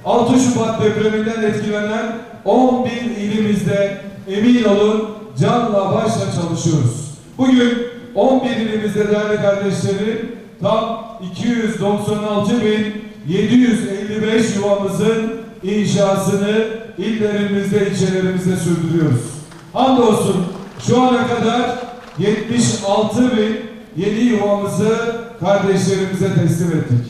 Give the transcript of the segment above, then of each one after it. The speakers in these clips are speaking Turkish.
6 Şubat depreminden etkilenen 11 ilimizde emin olun canla başla çalışıyoruz. Bugün 11 ilimizde değerli kardeşlerim tam 296.755 yuvamızın inşasını illerimizde, ilçelerimizde sürdürüyoruz. Hamdolsun şu ana kadar 76.000 yeni yuvamızı kardeşlerimize teslim ettik.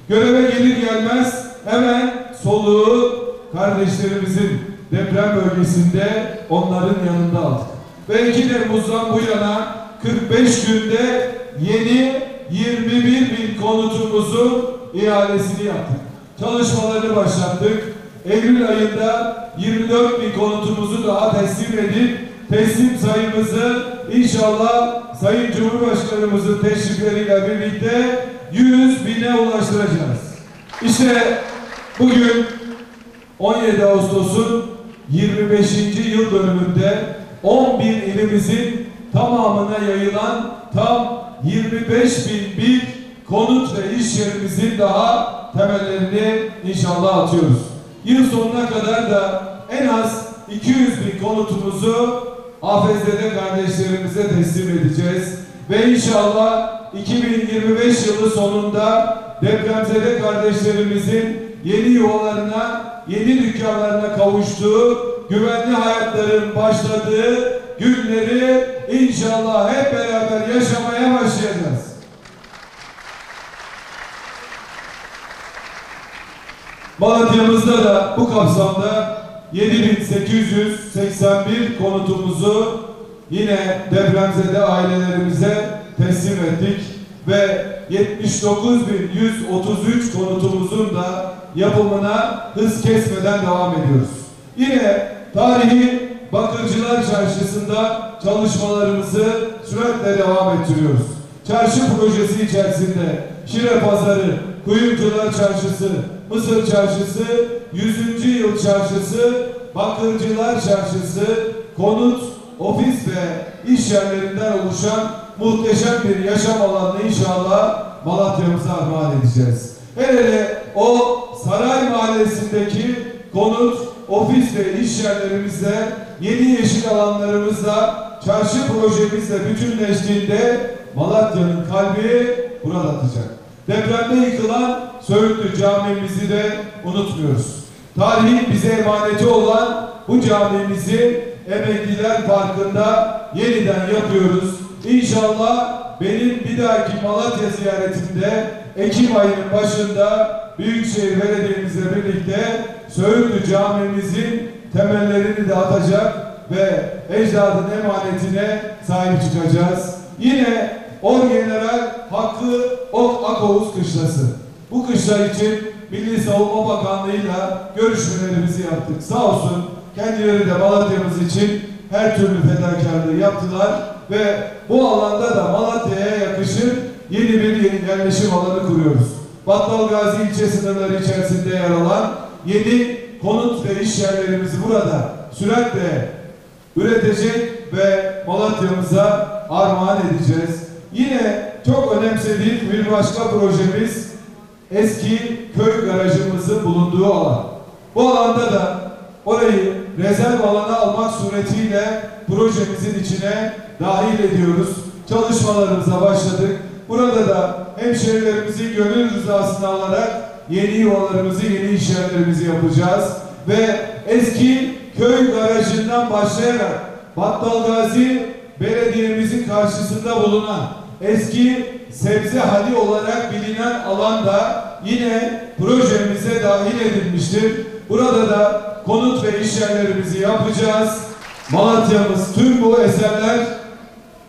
Göreve gelir gelmez hemen soluğu kardeşlerimizin deprem bölgesinde onların yanında aldık. Ve 2 Temmuz'dan bu yana 45 günde yeni 21.000 konutumuzun ihalesini yaptık. Çalışmalarını başlattık. Eylül ayında 24.000 konutumuzu daha teslim edip teslim sayımızı inşallah Sayın Cumhurbaşkanımızın teşrifleriyle birlikte 100.000'e ulaştıracağız. İşte bugün 17 Ağustos'un 25. yıl dönümünde 11 ilimizin tamamına yayılan tam 25.001 konut ve iş yerimizin daha temellerini inşallah atıyoruz. Yıl sonuna kadar da en az 200.000 konutumuzu AFZ'de kardeşlerimize teslim edeceğiz. Ve inşallah 2025 yılı sonunda depremzede kardeşlerimizin yeni yuvalarına, yeni dükkanlarına kavuştuğu, güvenli hayatların başladığı günleri inşallah hep beraber yaşamaya başlayacağız. Malatya'mızda da bu kapsamda 7.881 konutumuzu yine depremzede ailelerimize teslim ettik ve 79.133 konutumuzun da yapımına hız kesmeden devam ediyoruz. Yine tarihi Bakırcılar Çarşısı'nda çalışmalarımızı süratle devam ettiriyoruz. Çarşı projesi içerisinde Şire Pazarı, Kuyumcular Çarşısı, Mısır Çarşısı, 100. Yıl Çarşısı, Bakırcılar Çarşısı, konut, ofis ve iş yerlerinden oluşan muhteşem bir yaşam alanını inşallah Malatya'mıza armağan edeceğiz. Hele o Saray Mahallesi'ndeki konut, ofis ve iş yerlerimizde, yeni yeşil alanlarımızla, çarşı projemizle bütünleştiğinde Malatya'nın kalbi burada atacak. Depremde yıkılan Söğütlü camimizi de unutmuyoruz. Tarihin bize emaneti olan bu camimizi Emekliler Parkı'nda yeniden yapıyoruz. İnşallah benim bir dahaki Malatya ziyaretimde Ekim ayının başında Büyükşehir Belediye'mizle birlikte Söğütlü camimizin temellerini de atacak ve ecdadın emanetine sahip çıkacağız. Yine Orgeneral Hakkı Ok Akoğuz Kışlası. Bu kışla için Milli Savunma Bakanlığı'yla görüşmelerimizi yaptık. Sağ olsun kendileri de Malatya'mız için her türlü fedakarlığı yaptılar ve bu alanda da Malatya'ya yakışır yeni bir yerleşim alanı kuruyoruz. Battalgazi ilçe sınırları içerisinde yer alan yeni konut ve iş yerlerimizi burada süratle üretecek ve Malatya'mıza armağan edeceğiz. Yine çok önemsediğim bir başka projemiz eski köy garajımızın bulunduğu alan. Bu alanda da orayı rezerv alana almak suretiyle projemizin içine dahil ediyoruz. Çalışmalarımıza başladık. Burada da hemşehrilerimizin gönül rızasını alarak yeni yuvalarımızı, yeni iş yerlerimizi yapacağız. Ve eski köy garajından başlayarak Battalgazi Belediye'mizin karşısında bulunan eski sebze hali olarak bilinen alanda yine projemize dahil edilmiştir. Burada da konut ve iş yerlerimizi yapacağız. Malatya'mız tüm bu eserler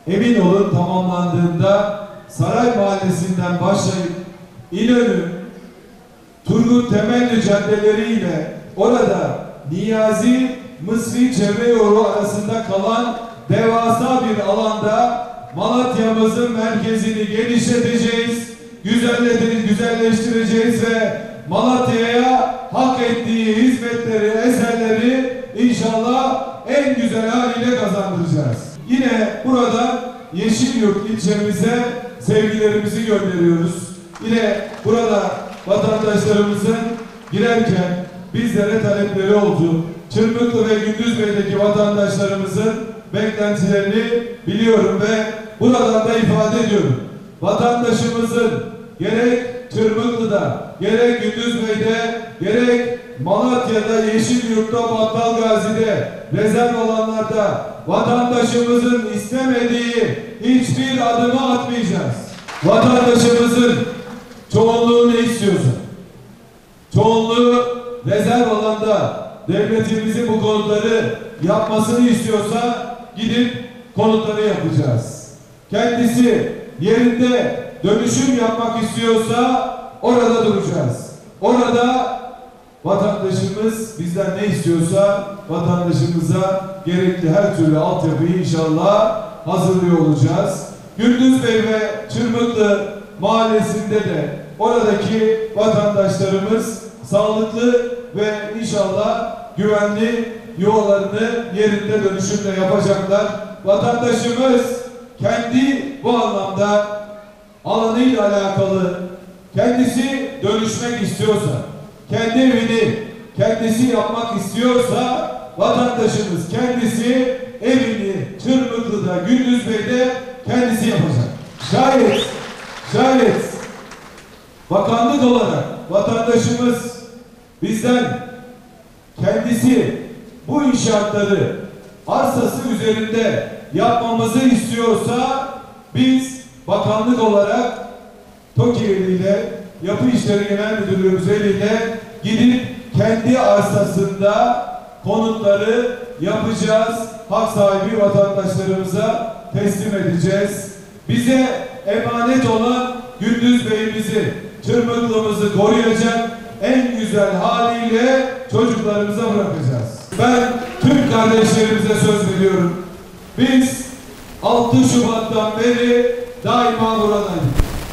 emin olun tamamlandığında Saray Mahallesi'nden başlayıp İnönü, Turgut Temelli caddeleriyle orada Niyazi Mısri çevre yolu arasında kalan devasa bir alanda Malatya'mızın merkezini genişleteceğiz, güzelleştireceğiz ve Malatya'ya hak ettiği hizmetleri, eserleri inşallah en güzel haliyle kazandıracağız. Yine burada Yeşilyurt ilçemize sevgilerimizi gönderiyoruz. Yine burada vatandaşlarımızın girerken bizlere talepleri oldu. Çırmıklı ve Gündüzbey'deki vatandaşlarımızın beklentilerini biliyorum ve buradan da ifade ediyorum. Vatandaşımızın gerek Çırmıklı'da, gerek Gündüzbey'de, gerek Malatya'da, Yeşilyurt'ta, Battalgazi'de, rezerv alanlarda vatandaşımızın istemediği hiçbir adımı atmayacağız. Vatandaşımızın çoğunluğu ne istiyorsa, çoğunluğu rezerv alanda devletimizin bu konutları yapmasını istiyorsa gidip konutları yapacağız. Kendisi yerinde dönüşüm yapmak istiyorsa orada duracağız. Orada vatandaşımız bizden ne istiyorsa vatandaşımıza gerekli her türlü altyapıyı inşallah hazırlıyor olacağız. Gündüzbey ve Çırmıklı mahallesinde de oradaki vatandaşlarımız sağlıklı ve inşallah güvenli yuvalarını yerinde dönüşümle yapacaklar. Vatandaşımız kendi bu anlamda alanıyla alakalı kendisi dönüşmek istiyorsa, kendi evini kendisi yapmak istiyorsa vatandaşımız kendisi evini Çırmıklı'da, Gündüzbey'de kendisi yapacak. Şayet bakanlık olarak vatandaşımız bizden kendisi bu inşaatları arsası üzerinde yapmamızı istiyorsa biz bakanlık olarak TOKİ eliyle, Yapı İşleri Genel Müdürlüğümüz eliyle gidip kendi arsasında konutları yapacağız. Hak sahibi vatandaşlarımıza teslim edeceğiz. Bize emanet olan Gündüzbey'imizi, Çırmıklı'mızı koruyacak en güzel haliyle çocuklarımıza bırakacağız. Ben tüm kardeşlerimize söz veriyorum. Biz 6 Şubat'tan beri daima buradayız.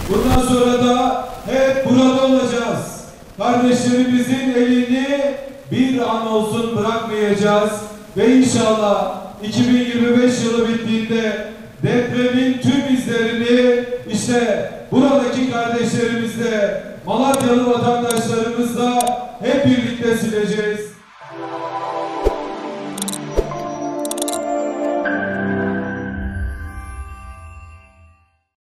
Bundan sonra da hep burada olacağız. Kardeşlerimizin elini bir an olsun bırakmayacağız. Ve inşallah 2025 yılı bittiğinde depremin tüm izlerini işte buradaki kardeşlerimizle, Malatyalı vatandaşlarımızla hep birlikte sileceğiz.